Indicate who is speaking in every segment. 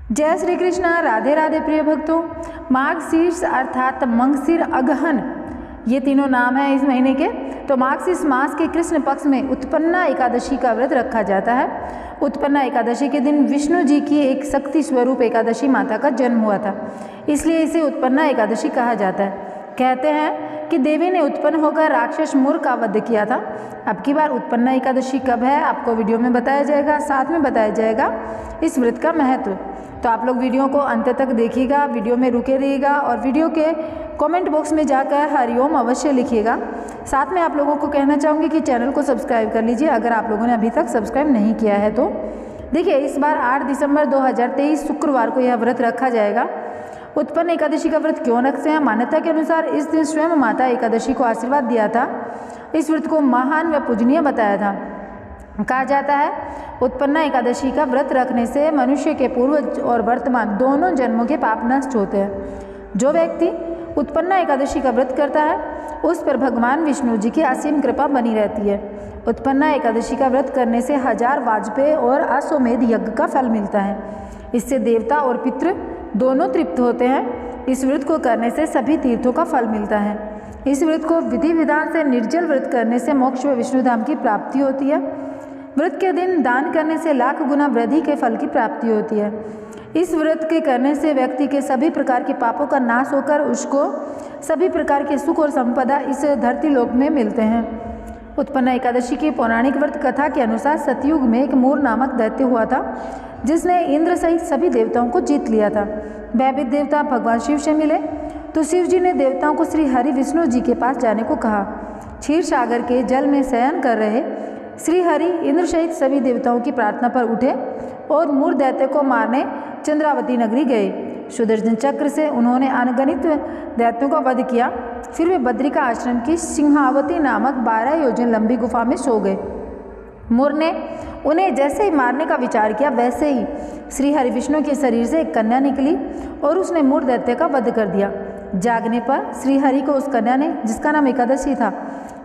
Speaker 1: जय श्री कृष्ण। राधे राधे प्रिय भक्तों। माघ शीर्ष अर्थात मंगशीर अगहन ये तीनों नाम हैं इस महीने के। तो माघ मास के कृष्ण पक्ष में उत्पन्ना एकादशी का व्रत रखा जाता है। उत्पन्ना एकादशी के दिन विष्णु जी की एक शक्ति स्वरूप एकादशी माता का जन्म हुआ था, इसलिए इसे उत्पन्ना एकादशी कहा जाता है। कहते हैं कि देवी ने उत्पन्न होकर राक्षस मुर का वध किया था। अब की बार उत्पन्ना एकादशी कब है आपको वीडियो में बताया जाएगा, साथ में बताया जाएगा इस व्रत का महत्व। तो आप लोग वीडियो को अंत तक देखिएगा, वीडियो में रुके रहिएगा और वीडियो के कमेंट बॉक्स में जाकर हरिओम अवश्य लिखिएगा। साथ में आप लोगों को कहना चाहूँगी कि चैनल को सब्सक्राइब कर लीजिए अगर आप लोगों ने अभी तक सब्सक्राइब नहीं किया है तो। देखिए, इस बार 8 दिसंबर 2023 शुक्रवार को यह व्रत रखा जाएगा। उत्पन्न एकादशी का व्रत क्यों रखते हैं? मान्यता के अनुसार इस दिन स्वयं माता एकादशी को आशीर्वाद दिया था। इस व्रत को महान व पूजनीय बताया था। कहा जाता है उत्पन्ना एकादशी का व्रत रखने से मनुष्य के पूर्व और वर्तमान दोनों जन्मों के पाप नष्ट होते हैं। जो व्यक्ति उत्पन्ना एकादशी का व्रत करता है उस पर भगवान विष्णु जी की असीम कृपा बनी रहती है। उत्पन्ना एकादशी का व्रत करने से 1000 वाजपेय और अश्वमेध यज्ञ का फल मिलता है। इससे देवता और पितृ दोनों तृप्त होते हैं। इस व्रत को करने से सभी तीर्थों का फल मिलता है। इस व्रत को विधि विधान से निर्जल व्रत करने से मोक्ष व विष्णुधाम की प्राप्ति होती है। व्रत के दिन दान करने से लाख गुना वृद्धि के फल की प्राप्ति होती है। इस व्रत के करने से व्यक्ति के सभी प्रकार के पापों का नाश होकर उसको सभी प्रकार के सुख और संपदा इस धरती लोक में मिलते हैं। उत्पन्ना एकादशी की पौराणिक व्रत कथा के अनुसार सतयुग में एक मूर नामक दैत्य हुआ था जिसने इंद्र सहित सभी देवताओं को जीत लिया था। भयभीत देवता भगवान शिव से मिले तो शिव जी ने देवताओं को श्री हरि विष्णु जी के पास जाने को कहा। क्षीर सागर के जल में शयन कर रहे श्री हरि इंद्र सहित सभी देवताओं की प्रार्थना पर उठे और मूर दैत्य को मारने चंद्रावती नगरी गए। सुदर्शन चक्र से उन्होंने अनगणित दैत्यों का वध किया। फिर वे बद्रिका आश्रम की सिंहावती नामक 12 योजन लंबी गुफा में सो गए। मूर ने उन्हें जैसे ही मारने का विचार किया वैसे ही श्री हरि विष्णु के शरीर से एक कन्या निकली और उसने मूर दैत्य का वध कर दिया। जागने पर श्री हरि को उस कन्या ने, जिसका नाम एकादशी था,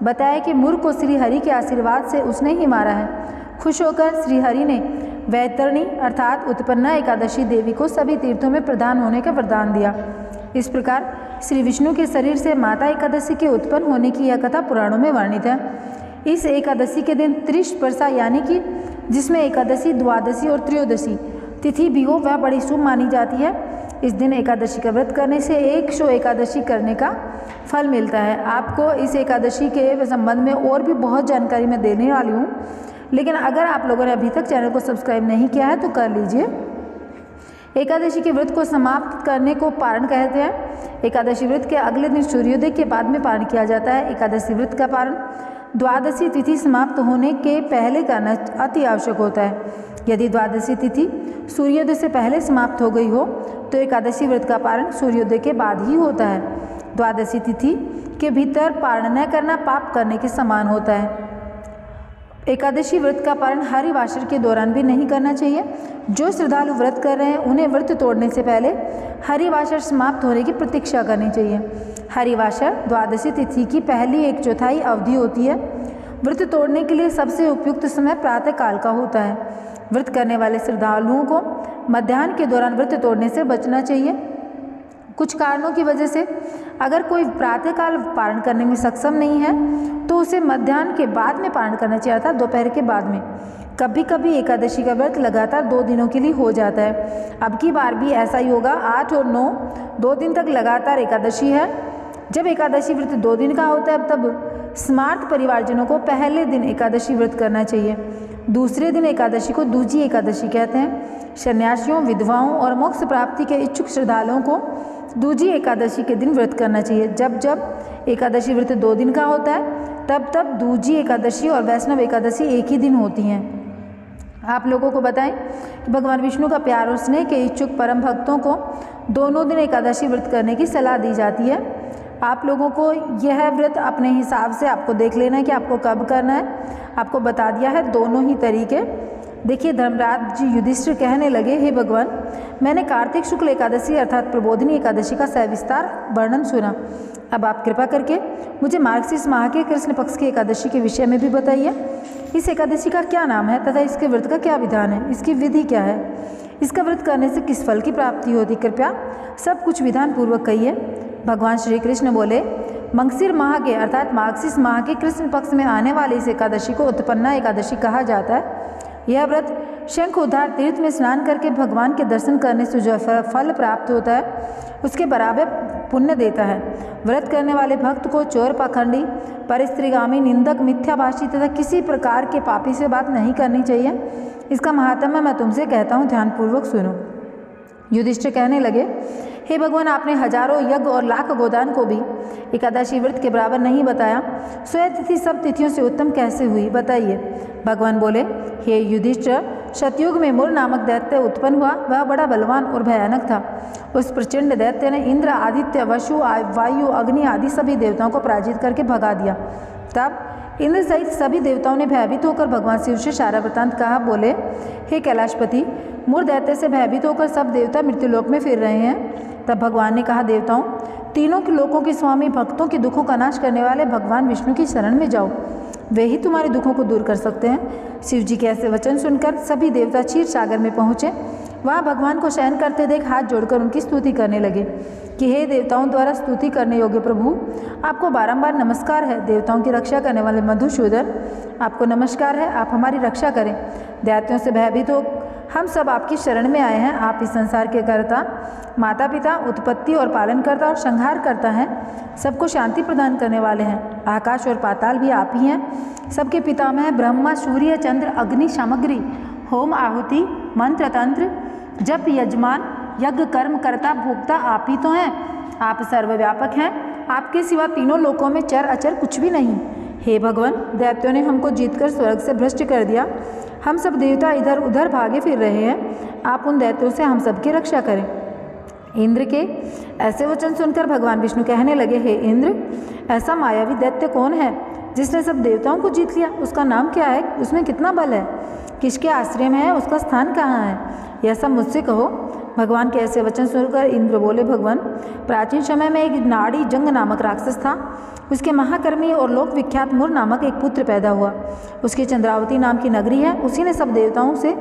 Speaker 1: बताया कि मूर को श्री हरि के आशीर्वाद से उसने ही मारा है। खुश होकर श्री हरि ने वैतरणी अर्थात उत्पन्ना एकादशी देवी को सभी तीर्थों में प्रधान होने का वरदान दिया। इस प्रकार श्री विष्णु के शरीर से माता एकादशी के उत्पन्न होने की यह कथा पुराणों में वर्णित है। इस एकादशी के दिन त्रिशपर्शा यानी कि जिसमें एकादशी, द्वादशी और त्रयोदशी तिथि भी हो वह बड़ी शुभ मानी जाती है। इस दिन एकादशी का व्रत करने से 100 एकादशी करने का फल मिलता है। आपको इस एकादशी के संबंध में और भी बहुत जानकारी मैं देने वाली हूँ, लेकिन अगर आप लोगों ने अभी तक चैनल को सब्सक्राइब नहीं किया है तो कर लीजिए। एकादशी के व्रत को समाप्त करने को पारण कहते हैं। एकादशी व्रत के अगले दिन सूर्योदय के बाद में पारण किया जाता है। एकादशी व्रत का पारण द्वादशी तिथि समाप्त होने के पहले करना अति आवश्यक होता है। यदि द्वादशी तिथि सूर्योदय से पहले समाप्त हो गई हो तो एकादशी व्रत का पारण सूर्योदय के बाद ही होता है। द्वादशी तिथि के भीतर पारण न करना पाप करने के समान होता है। एकादशी व्रत का पारण हरिवासर के दौरान भी नहीं करना चाहिए। जो श्रद्धालु व्रत कर रहे हैं उन्हें व्रत तोड़ने से पहले हरिवासर समाप्त होने की प्रतीक्षा करनी चाहिए। हरिवासर द्वादशी तिथि की पहली 1/4 अवधि होती है। व्रत तोड़ने के लिए सबसे उपयुक्त समय प्रातः काल का होता है। व्रत करने वाले श्रद्धालुओं को मध्याह्न के दौरान व्रत तोड़ने से बचना चाहिए। कुछ कारणों की वजह से अगर कोई प्रातःकाल पारण करने में सक्षम नहीं है तो उसे मध्याह्न के बाद में पारण करना चाहिए था, दोपहर के बाद में। कभी कभी एकादशी का व्रत लगातार 2 दिनों के लिए हो जाता है। अब की बार भी ऐसा ही होगा। 8 और 9 2 दिन तक लगातार एकादशी है। जब एकादशी व्रत 2 दिन का होता है तब स्मार्त परिवारजनों को पहले दिन एकादशी व्रत करना चाहिए। दूसरे दिन एकादशी को दूजी एकादशी कहते हैं। सन्यासियों, विधवाओं और मोक्ष प्राप्ति के इच्छुक श्रद्धालुओं को दूजी एकादशी के दिन व्रत करना चाहिए। जब जब एकादशी व्रत 2 दिन का होता है तब तब दूजी एकादशी और वैष्णव एकादशी एक ही दिन होती हैं। आप लोगों को बताएं कि भगवान विष्णु का प्यार और स्नेह के इच्छुक परम भक्तों को दोनों दिन एकादशी व्रत करने की सलाह दी जाती है। आप लोगों को यह व्रत अपने हिसाब से आपको देख लेना है कि आपको कब करना है। आपको बता दिया है दोनों ही तरीके। देखिए, धर्मराज जी युधिष्ठिर कहने लगे, हे भगवान, मैंने कार्तिक शुक्ल एकादशी अर्थात प्रबोधिनी एकादशी का सविस्तार वर्णन सुना। अब आप कृपा करके मुझे मार्गशीर्ष माह के कृष्ण पक्ष की एकादशी के विषय में भी बताइए। इस एकादशी का क्या नाम है तथा इसके व्रत का क्या विधान है, इसकी विधि क्या है। इसका व्रत करने से किस फल की प्राप्ति होती, कृपया सब कुछ विधान पूर्वक कहिए। भगवान श्री कृष्ण बोले, मंगसिर माह के अर्थात माघशीस माह के कृष्ण पक्ष में आने वाली इस एकादशी को उत्पन्ना एकादशी कहा जाता है। यह व्रत शंख उद्धार तीर्थ में स्नान करके भगवान के दर्शन करने से जो फल प्राप्त होता है उसके बराबर पुण्य देता है। व्रत करने वाले भक्त को चोर, पाखंडी, परिस्त्रीगामी, निंदक, मिथ्याभाषी तथा किसी प्रकार के पापी से बात नहीं करनी चाहिए। इसका महात्म्य मैं तुमसे कहता हूँ, ध्यानपूर्वक सुनो। युधिष्ठिर कहने लगे, हे भगवान, आपने हजारों यज्ञ और लाख गोदान को भी एकादशी व्रत के बराबर नहीं बताया। स्वयं तिथि सब तिथियों से उत्तम कैसे हुई, बताइए। भगवान बोले, हे युधिष्ठिर, सतयुग में मुर नामक दैत्य उत्पन्न हुआ। वह बड़ा बलवान और भयानक था। उस प्रचंड दैत्य ने इंद्र, आदित्य, वसु, वायु, अग्नि आदि सभी देवताओं को पराजित करके भगा दिया। तब इंद्र सहित सभी देवताओं ने भयभीत होकर भगवान शिव से सारा वृत्तांत कहा। बोले, हे कैलाशपति, मूर दैत्य से भयभीत होकर सब देवता मृत्युलोक में फिर रहे हैं। तब भगवान ने कहा, देवताओं, तीनों के लोकों के स्वामी, भक्तों के दुखों का नाश करने वाले भगवान विष्णु की शरण में जाओ, वे ही तुम्हारे दुखों को दूर कर सकते हैं। शिव जी के ऐसे वचन सुनकर सभी देवता क्षीर सागर में पहुँचे। वहाँ भगवान को शयन करते देख हाथ जोड़कर उनकी स्तुति करने लगे कि हे देवताओं द्वारा स्तुति करने योग्य प्रभु, आपको बारंबार नमस्कार है। देवताओं की रक्षा करने वाले मधुसूदन, आपको नमस्कार है, आप हमारी रक्षा करें। दैत्यों से भयभीत हो हम सब आपकी शरण में आए हैं। आप इस संसार के कर्ता, माता पिता, उत्पत्ति और पालन करता और संहार करता है, सबको शांति प्रदान करने वाले हैं। आकाश और पाताल भी आप ही हैं। सबके पितामह ब्रह्मा, सूर्य, चंद्र, अग्नि, सामग्री, होम, आहुति, मंत्र, तंत्र, जप, यजमान, यज्ञ, कर्म, कर्ता, भोक्ता आप ही तो हैं। आप सर्वव्यापक हैं। आपके सिवा तीनों लोकों में चर अचर कुछ भी नहीं। हे भगवान, दैत्यों ने हमको जीतकर स्वर्ग से भ्रष्ट कर दिया। हम सब देवता इधर उधर भागे फिर रहे हैं। आप उन दैत्यों से हम सबकी रक्षा करें। इंद्र के ऐसे वचन सुनकर भगवान विष्णु कहने लगे, हे इंद्र, ऐसा मायावी दैत्य कौन है जिसने सब देवताओं को जीत लिया? उसका नाम क्या है? उसमें कितना बल है? किसके आश्रय में है? उसका स्थान कहाँ है? यह सब मुझसे कहो। भगवान के ऐसे वचन सुनकर इंद्र बोले, भगवान, प्राचीन समय में एक नाड़ी जंग नामक राक्षस था। उसके महाकर्मी और लोक विख्यात मुर नामक एक पुत्र पैदा हुआ। उसकी चंद्रावती नाम की नगरी है। उसी ने सब देवताओं से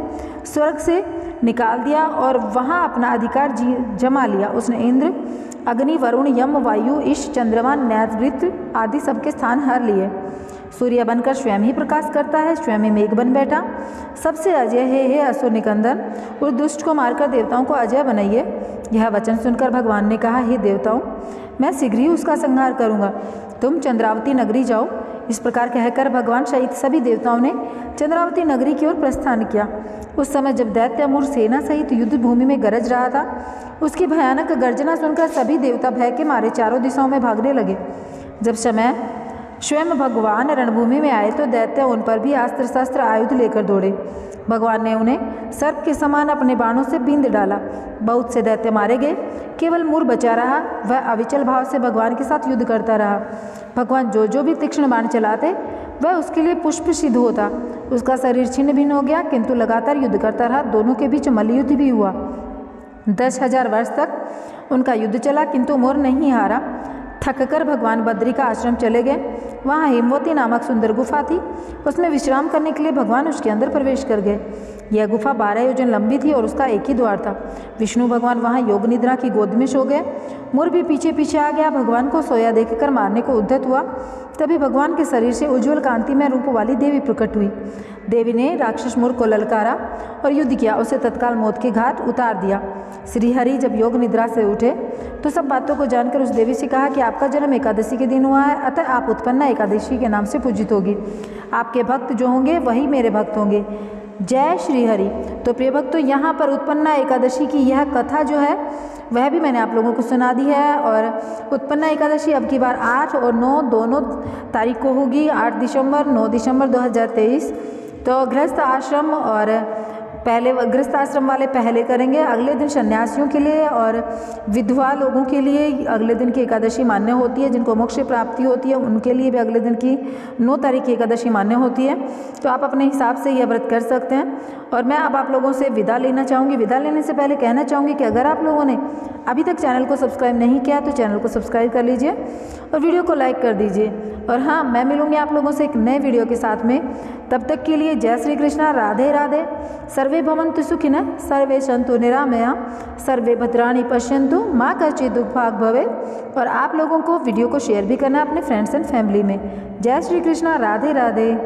Speaker 1: स्वर्ग से निकाल दिया और वहाँ अपना अधिकार जमा लिया। उसने इंद्र, अग्नि, वरुण, यम, वायु, ईश, चंद्रमा, नैवृत्त आदि सबके स्थान हर लिए। सूर्य बनकर स्वयं ही प्रकाश करता है, स्वयं ही मेघ बन बैठा। सबसे अजय है, हे असुर निकंदन, उस दुष्ट को मारकर देवताओं को अजय बनाइए। यह वचन सुनकर भगवान ने कहा, हे देवताओं, मैं शीघ्र ही उसका संहार करूँगा। तुम चंद्रावती नगरी जाओ। इस प्रकार कहकर भगवान सहित सभी देवताओं ने चंद्रावती नगरी की ओर प्रस्थान किया। उस समय जब दैत्य मुर सेना सहित युद्ध भूमि में गरज रहा था, उसकी भयानक गर्जना सुनकर सभी देवता भय के मारे चारों दिशाओं में भागने लगे। जब समय स्वयं भगवान रणभूमि में आए तो दैत्य उन पर भी अस्त्र शस्त्र आयुध लेकर दौड़े। भगवान ने उन्हें सर्प के समान अपने बाणों से बींध डाला। बहुत से दैत्य मारे गए, केवल मुर बचा रहा। वह अविचल भाव से भगवान के साथ युद्ध करता रहा। भगवान जो भी तीक्ष्ण बाण चलाते वह उसके लिए पुष्प सिद्ध होता। उसका शरीर छिन्न भिन्न हो गया, किंतु लगातार युद्ध करता रहा। दोनों के बीच मल्लयुद्ध भी हुआ। 10,000 वर्ष तक उनका युद्ध चला, किंतु मुर नहीं हारा। थककर भगवान बद्री का आश्रम चले गए। वहाँ हेमवती नामक सुंदर गुफा थी। उसमें विश्राम करने के लिए भगवान उसके अंदर प्रवेश कर गए। यह गुफा 12 योजन लंबी थी और उसका एक ही द्वार था। विष्णु भगवान वहाँ योग निद्रा की गोद में सो गए। मुर भी पीछे पीछे आ गया। भगवान को सोया देखकर मारने को उद्यत हुआ। तभी भगवान के शरीर से उज्ज्वल कांति में रूप वाली देवी प्रकट हुई। देवी ने राक्षस मुर को ललकारा और युद्ध किया। उसे तत्काल मौत के घाट उतार दिया। श्रीहरि जब योग निद्रा से उठे तो सब बातों को जानकर उस देवी से कहा कि आपका जन्म एकादशी के दिन हुआ है, अतः आप उत्पन्ना एकादशी के नाम से पूजित होगी। आपके भक्त जो होंगे वही मेरे भक्त होंगे। जय श्री हरि। तो प्रिय भक्तों, यहाँ पर उत्पन्ना एकादशी की यह कथा जो है वह भी मैंने आप लोगों को सुना दी है। और उत्पन्ना एकादशी अब की बार 8 और 9 दोनों तारीख को होगी। 8 दिसंबर 9 दिसंबर 2023। तो गृहस्थ आश्रम और पहले गृहस्थ आश्रम वाले पहले करेंगे। अगले दिन सन्यासियों के लिए और विधवा लोगों के लिए अगले दिन की एकादशी मान्य होती है। जिनको मोक्ष प्राप्ति होती है उनके लिए भी अगले दिन की 9 तारीख की एकादशी मान्य होती है। तो आप अपने हिसाब से यह व्रत कर सकते हैं। और मैं अब आप लोगों से विदा लेना चाहूँगी। विदा लेने से पहले कहना चाहूँगी कि अगर आप लोगों ने अभी तक चैनल को सब्सक्राइब नहीं किया तो चैनल को सब्सक्राइब कर लीजिए और वीडियो को लाइक कर दीजिए। और हाँ, मैं मिलूँगी आप लोगों से एक नए वीडियो के साथ में। तब तक के लिए जय श्री कृष्णा, राधे राधे। सर्वे भवन्तु सुखिनः, सर्वे सन्तु निरामया, सर्वे भद्राणि पश्यन्तु, माँ कश्चित् दुःखभाग् भवेत्। और आप लोगों को वीडियो को शेयर भी करना है अपने फ्रेंड्स एंड फैमिली में। जय श्री कृष्णा, राधे राधे।